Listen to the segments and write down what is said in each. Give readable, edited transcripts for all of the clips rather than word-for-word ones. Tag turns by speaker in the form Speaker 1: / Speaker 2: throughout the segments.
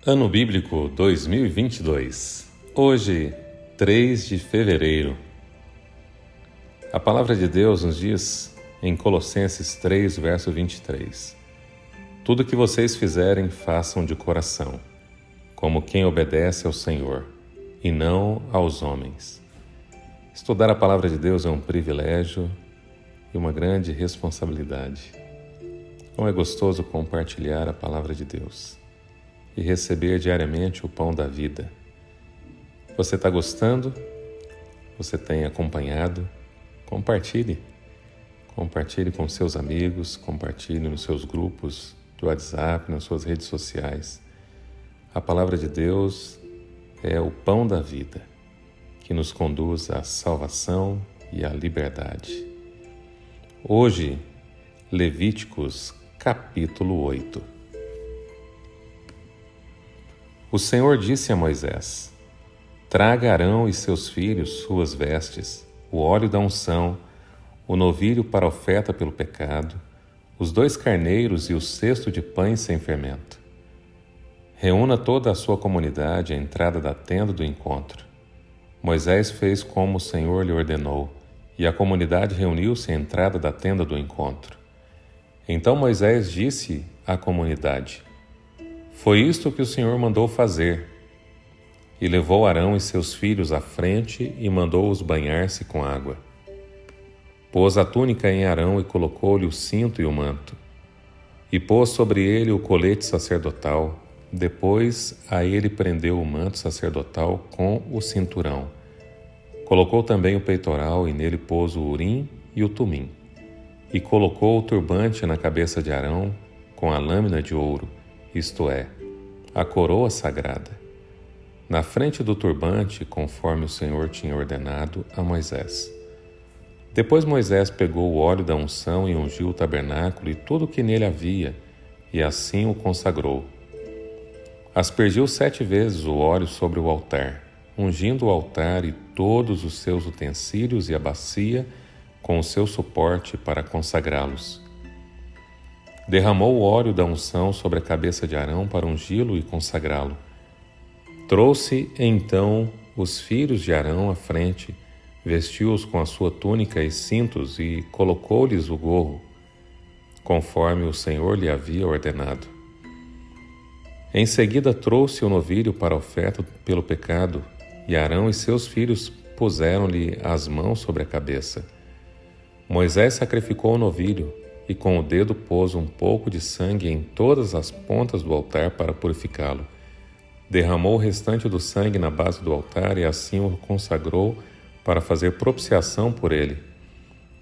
Speaker 1: Ano Bíblico 2022. Hoje, 3 de fevereiro. A palavra de Deus nos diz em Colossenses 3, verso 23: Tudo que vocês fizerem, façam de coração, como quem obedece ao Senhor, e não aos homens. Estudar a palavra de Deus é um privilégio e uma grande responsabilidade. Como é gostoso compartilhar a palavra de Deus e receber diariamente o pão da vida. Você está gostando? Você tem acompanhado? Compartilhe. Compartilhe com seus amigos, compartilhe nos seus grupos do WhatsApp, nas suas redes sociais. A palavra de Deus é o pão da vida, que nos conduz à salvação e à liberdade. Hoje, Levíticos, capítulo 8. O Senhor disse a Moisés: Traga Arão e seus filhos suas vestes, o óleo da unção, o novilho para oferta pelo pecado, os 2 carneiros e o cesto de pães sem fermento. Reúna toda a sua comunidade à entrada da tenda do encontro. Moisés fez como o Senhor lhe ordenou, e a comunidade reuniu-se à entrada da tenda do encontro. Então Moisés disse à comunidade: Foi isto que o Senhor mandou fazer. E levou Arão e seus filhos à frente e mandou-os banhar-se com água. Pôs a túnica em Arão e colocou-lhe o cinto e o manto. E pôs sobre ele o colete sacerdotal. Depois a ele prendeu o manto sacerdotal com o cinturão. Colocou também o peitoral e nele pôs o urim e o tumim. E colocou o turbante na cabeça de Arão com a lâmina de ouro, isto é, a coroa sagrada, na frente do turbante, conforme o Senhor tinha ordenado a Moisés. Depois Moisés pegou o óleo da unção e ungiu o tabernáculo e tudo o que nele havia, e assim o consagrou. Aspergiu 7 vezes o óleo sobre o altar, ungindo o altar e todos os seus utensílios e a bacia com o seu suporte para consagrá-los. Derramou o óleo da unção sobre a cabeça de Arão para ungí-lo e consagrá-lo. Trouxe então os filhos de Arão à frente, vestiu-os com a sua túnica e cintos e colocou-lhes o gorro, conforme o Senhor lhe havia ordenado. Em seguida trouxe o novilho para a oferta pelo pecado, e Arão e seus filhos puseram-lhe as mãos sobre a cabeça. Moisés sacrificou o novilho, e com o dedo pôs um pouco de sangue em todas as pontas do altar para purificá-lo. Derramou o restante do sangue na base do altar e assim o consagrou para fazer propiciação por ele.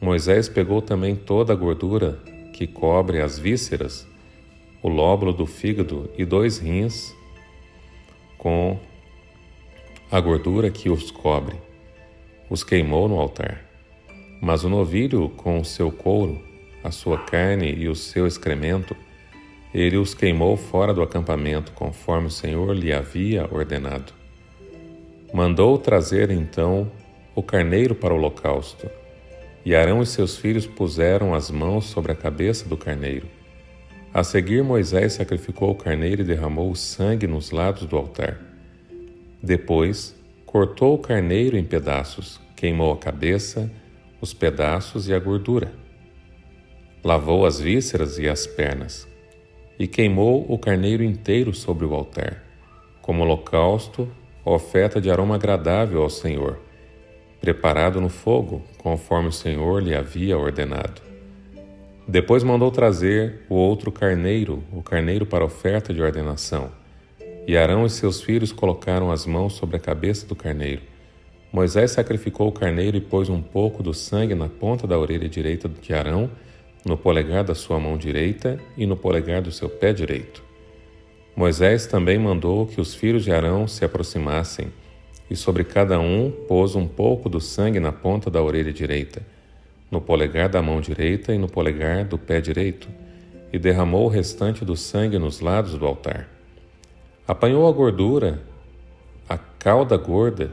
Speaker 1: Moisés pegou também toda a gordura que cobre as vísceras, o lóbulo do fígado e 2 rins com a gordura que os cobre. Os queimou no altar. Mas o novilho com o seu couro, a sua carne e o seu excremento, ele os queimou fora do acampamento, conforme o Senhor lhe havia ordenado. Mandou trazer então o carneiro para o holocausto, e Arão e seus filhos puseram as mãos sobre a cabeça do carneiro. A seguir Moisés sacrificou o carneiro e derramou o sangue nos lados do altar. Depois cortou o carneiro em pedaços, queimou a cabeça, os pedaços e a gordura. Lavou as vísceras e as pernas, e queimou o carneiro inteiro sobre o altar, como holocausto, oferta de aroma agradável ao Senhor, preparado no fogo, conforme o Senhor lhe havia ordenado. Depois mandou trazer o outro carneiro, o carneiro para oferta de ordenação, e Arão e seus filhos colocaram as mãos sobre a cabeça do carneiro. Moisés sacrificou o carneiro e pôs um pouco do sangue na ponta da orelha direita de Arão, no polegar da sua mão direita e no polegar do seu pé direito. Moisés também mandou que os filhos de Arão se aproximassem, e sobre cada um pôs um pouco do sangue na ponta da orelha direita, no polegar da mão direita e no polegar do pé direito, e derramou o restante do sangue nos lados do altar. Apanhou a gordura, a cauda gorda,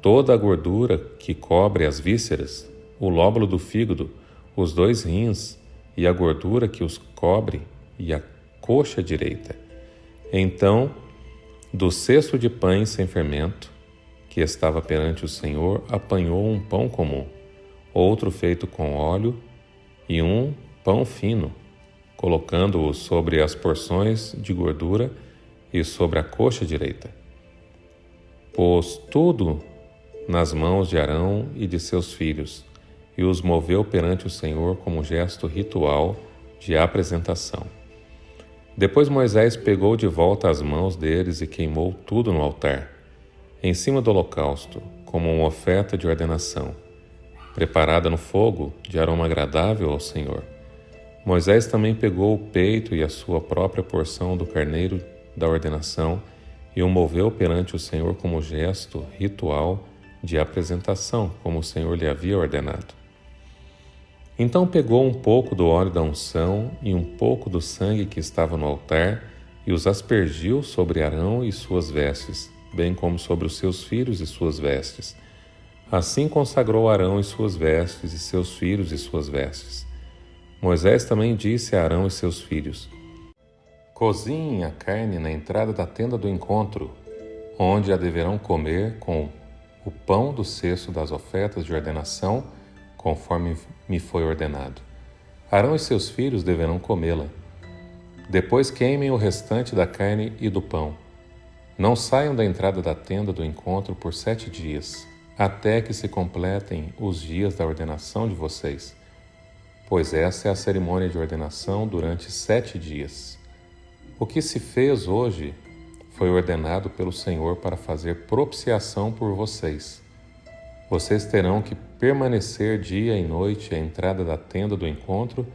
Speaker 1: toda a gordura que cobre as vísceras, o lóbulo do fígado, os 2 rins e a gordura que os cobre e a coxa direita. Então Do cesto de pães sem fermento, que estava perante o Senhor, apanhou um pão comum, outro feito com óleo e um pão fino, colocando-o sobre as porções de gordura e sobre a coxa direita. Pôs tudo nas mãos de Arão e de seus filhos, e os moveu perante o Senhor como gesto ritual de apresentação. Depois Moisés pegou de volta as mãos deles e queimou tudo no altar, em cima do holocausto, como uma oferta de ordenação, preparada no fogo de aroma agradável ao Senhor. Moisés também pegou o peito e a sua própria porção do carneiro da ordenação e o moveu perante o Senhor como gesto ritual de apresentação, como o Senhor lhe havia ordenado. Então pegou um pouco do óleo da unção e um pouco do sangue que estava no altar e os aspergiu sobre Arão e suas vestes, bem como sobre os seus filhos e suas vestes. Assim consagrou Arão e suas vestes, e seus filhos e suas vestes. Moisés também disse a Arão e seus filhos: cozinhem a carne na entrada da tenda do encontro, onde a deverão comer com o pão do cesto das ofertas de ordenação, conforme me foi ordenado. Arão e seus filhos deverão comê-la. Depois queimem o restante da carne e do pão. Não saiam da entrada da tenda do encontro por 7 dias, até que se completem os dias da ordenação de vocês, pois essa é a cerimônia de ordenação durante 7 dias. O que se fez hoje foi ordenado pelo Senhor para fazer propiciação por vocês. Vocês terão que permanecer dia e noite à entrada da tenda do encontro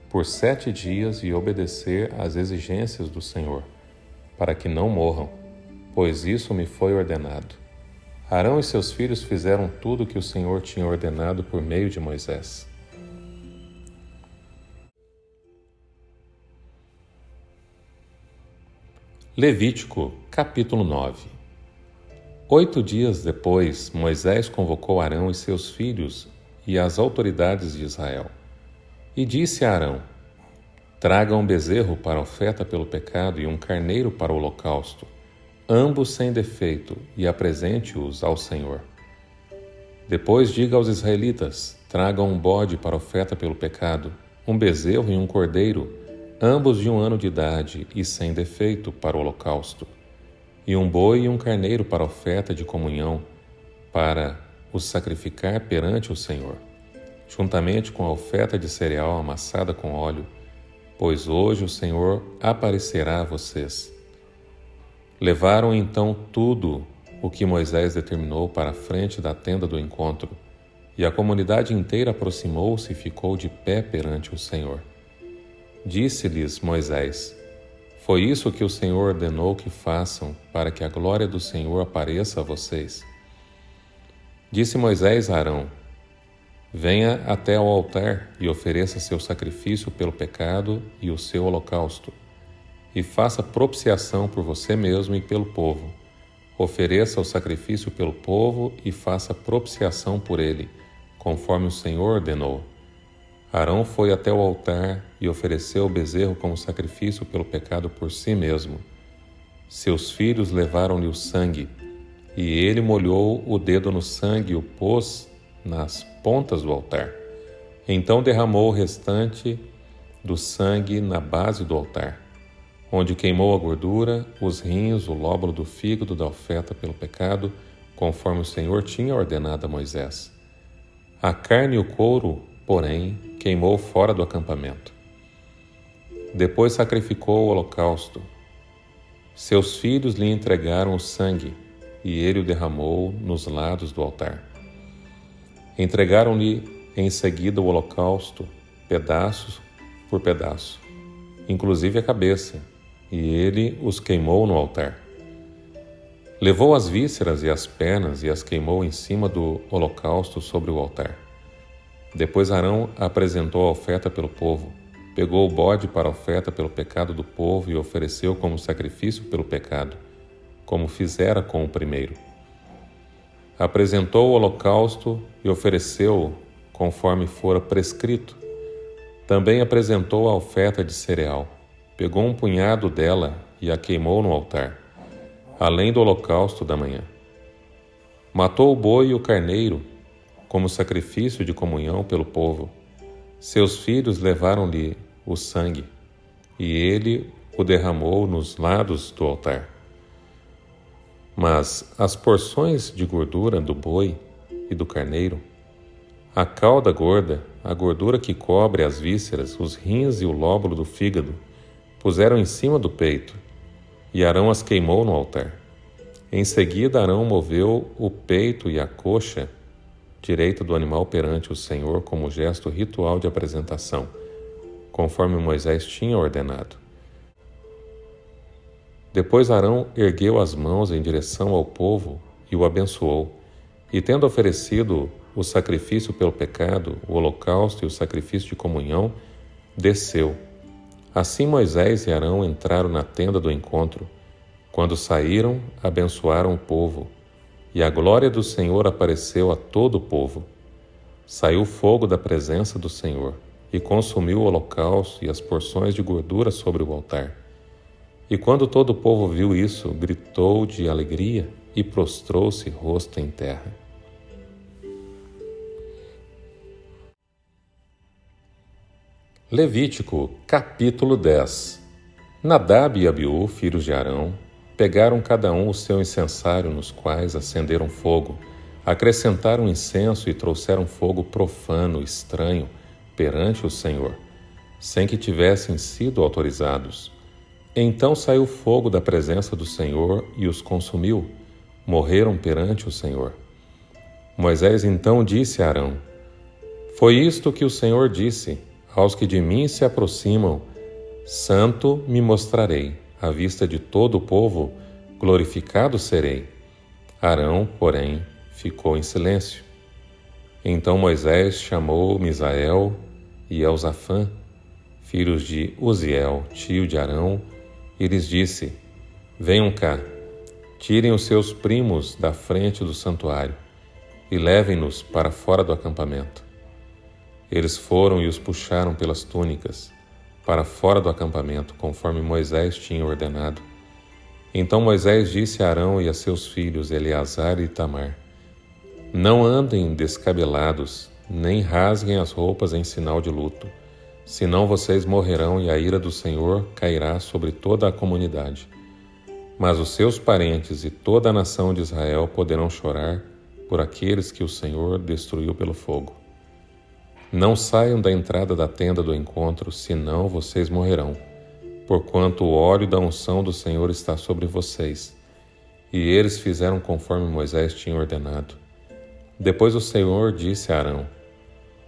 Speaker 1: por 7 dias e obedecer às exigências do Senhor, para que não morram, pois isso me foi ordenado. Arão e seus filhos fizeram tudo o que o Senhor tinha ordenado por meio de Moisés. Levítico, capítulo 9. 8 dias depois, Moisés convocou Arão e seus filhos e as autoridades de Israel. E disse a Arão: traga um bezerro para oferta pelo pecado e um carneiro para o holocausto, ambos sem defeito, e apresente-os ao Senhor. Depois diga aos israelitas: tragam um bode para oferta pelo pecado, um bezerro e um cordeiro, ambos de 1 ano de idade e sem defeito, para o holocausto, e um boi e um carneiro para oferta de comunhão, para os sacrificar perante o Senhor, juntamente com a oferta de cereal amassada com óleo, pois hoje o Senhor aparecerá a vocês. Levaram então tudo o que Moisés determinou para a frente da tenda do encontro, e a comunidade inteira aproximou-se e ficou de pé perante o Senhor. Disse-lhes Moisés: foi isso que o Senhor ordenou que façam, para que a glória do Senhor apareça a vocês. Disse Moisés a Arão: venha até ao altar e ofereça seu sacrifício pelo pecado e o seu holocausto, e faça propiciação por você mesmo e pelo povo. Ofereça o sacrifício pelo povo e faça propiciação por ele, conforme o Senhor ordenou. Arão foi até o altar e ofereceu o bezerro como sacrifício pelo pecado por si mesmo. Seus filhos levaram-lhe o sangue, e ele molhou o dedo no sangue e o pôs nas pontas do altar. Então derramou o restante do sangue na base do altar, onde queimou a gordura, os rins, o lóbulo do fígado da oferta pelo pecado, conforme o Senhor tinha ordenado a Moisés. A carne e o couro, porém, queimou fora do acampamento. Depois sacrificou o holocausto. Seus filhos lhe entregaram o sangue, e ele o derramou nos lados do altar. Entregaram-lhe em seguida o holocausto, pedaço por pedaço, inclusive a cabeça, e ele os queimou no altar. Levou as vísceras e as pernas e as queimou em cima do holocausto sobre o altar. Depois Arão apresentou a oferta pelo povo, pegou o bode para a oferta pelo pecado do povo e ofereceu como sacrifício pelo pecado, como fizera com o primeiro. Apresentou o holocausto e ofereceu-o conforme fora prescrito. Também apresentou a oferta de cereal, pegou um punhado dela e a queimou no altar. além do holocausto da manhã. Matou o boi e o carneiro como sacrifício de comunhão pelo povo. Seus filhos levaram-lhe o sangue, e ele o derramou nos lados do altar. Mas as porções de gordura do boi e do carneiro, a cauda gorda, a gordura que cobre as vísceras, os rins e o lóbulo do fígado, puseram em cima do peito, e Arão as queimou no altar. Em seguida, Arão moveu o peito e a coxa direita do animal perante o Senhor como gesto ritual de apresentação, conforme Moisés tinha ordenado. Depois Arão ergueu as mãos em direção ao povo e o abençoou, e tendo oferecido o sacrifício pelo pecado, o holocausto e o sacrifício de comunhão, desceu. Assim Moisés e Arão entraram na tenda do encontro. Quando saíram, abençoaram o povo, e a glória do Senhor apareceu a todo o povo. Saiu fogo da presença do Senhor, e consumiu o holocausto e as porções de gordura sobre o altar. E quando todo o povo viu isso, gritou de alegria e prostrou-se rosto em terra. Levítico, capítulo 10. Nadab e Abiú, filhos de Arão, pegaram cada um o seu incensário, nos quais acenderam fogo, acrescentaram incenso e trouxeram fogo profano, estranho, perante o Senhor, sem que tivessem sido autorizados. Então saiu fogo da presença do Senhor e os consumiu. Morreram perante o Senhor. Moisés então disse a Arão: Foi isto que o Senhor disse: Aos que de mim se aproximam, santo me mostrarei, à vista de todo o povo, glorificado serei. Arão, porém, ficou em silêncio. Então Moisés chamou Misael e Elzafã, filhos de Uziel, tio de Arão, e lhes disse: Venham cá, tirem os seus primos da frente do santuário e levem-nos para fora do acampamento. Eles foram e os puxaram pelas túnicas para fora do acampamento, conforme Moisés tinha ordenado. Então Moisés disse a Arão e a seus filhos Eleazar e Itamar: Não andem descabelados, nem rasguem as roupas em sinal de luto, senão vocês morrerão e a ira do Senhor cairá sobre toda a comunidade. Mas os seus parentes e toda a nação de Israel poderão chorar por aqueles que o Senhor destruiu pelo fogo. Não saiam da entrada da tenda do encontro, senão vocês morrerão, porquanto o óleo da unção do Senhor está sobre vocês. E eles fizeram conforme Moisés tinha ordenado. Depois o Senhor disse a Arão: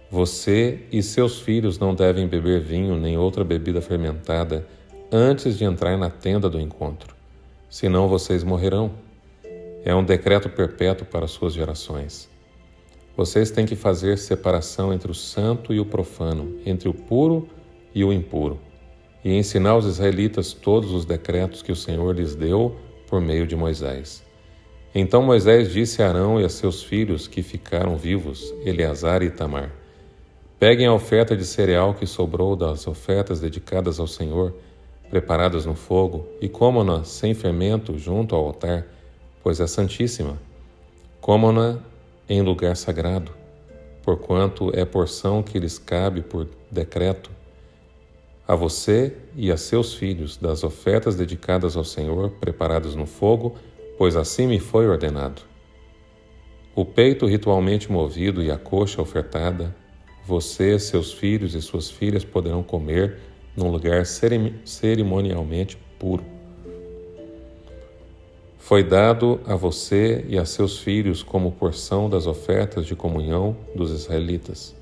Speaker 1: Você e seus filhos não devem beber vinho nem outra bebida fermentada antes de entrar na tenda do encontro, senão vocês morrerão. É um decreto perpétuo para suas gerações. Vocês têm que fazer separação entre o santo e o profano, entre o puro e o impuro, e ensinar aos israelitas todos os decretos que o Senhor lhes deu por meio de Moisés. Então Moisés disse a Arão e a seus filhos que ficaram vivos, Eleazar e Itamar: Peguem a oferta de cereal que sobrou das ofertas dedicadas ao Senhor, preparadas no fogo, e comam-na sem fermento junto ao altar, pois é santíssima. Comam-na em lugar sagrado, porquanto é porção que lhes cabe por decreto. A você e a seus filhos, das ofertas dedicadas ao Senhor, preparadas no fogo, pois assim me foi ordenado. O peito ritualmente movido e a coxa ofertada, você, seus filhos e suas filhas poderão comer num lugar cerimonialmente puro. Foi dado a você e a seus filhos como porção das ofertas de comunhão dos israelitas.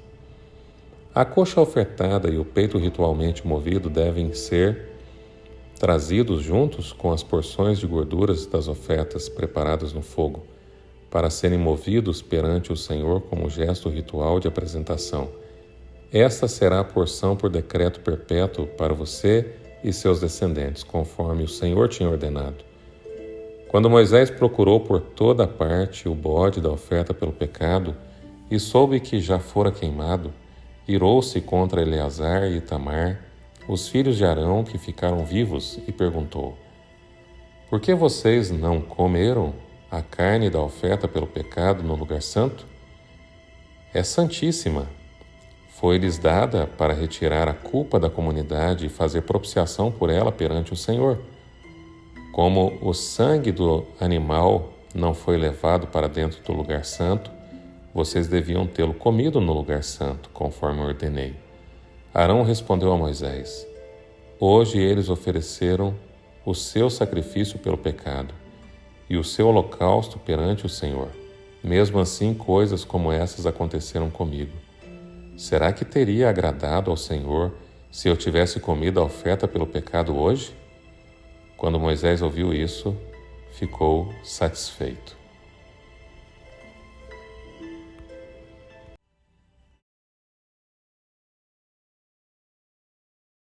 Speaker 1: A coxa ofertada e o peito ritualmente movido devem ser trazidos juntos com as porções de gorduras das ofertas preparadas no fogo, para serem movidos perante o Senhor como gesto ritual de apresentação. Esta será a porção por decreto perpétuo para você e seus descendentes, conforme o Senhor tinha ordenado. Quando Moisés procurou por toda parte o bode da oferta pelo pecado e soube que já fora queimado, irou-se contra Eleazar e Itamar, os filhos de Arão que ficaram vivos, e perguntou: Por que vocês não comeram a carne da oferta pelo pecado no lugar santo? É santíssima. Foi-lhes dada para retirar a culpa da comunidade e fazer propiciação por ela perante o Senhor. Como o sangue do animal não foi levado para dentro do lugar santo, vocês deviam tê-lo comido no lugar santo, conforme ordenei. Arão respondeu a Moisés: Hoje eles ofereceram o seu sacrifício pelo pecado e o seu holocausto perante o Senhor. Mesmo assim, coisas como essas aconteceram comigo. Será que teria agradado ao Senhor se eu tivesse comido a oferta pelo pecado hoje? Quando Moisés ouviu isso, ficou satisfeito.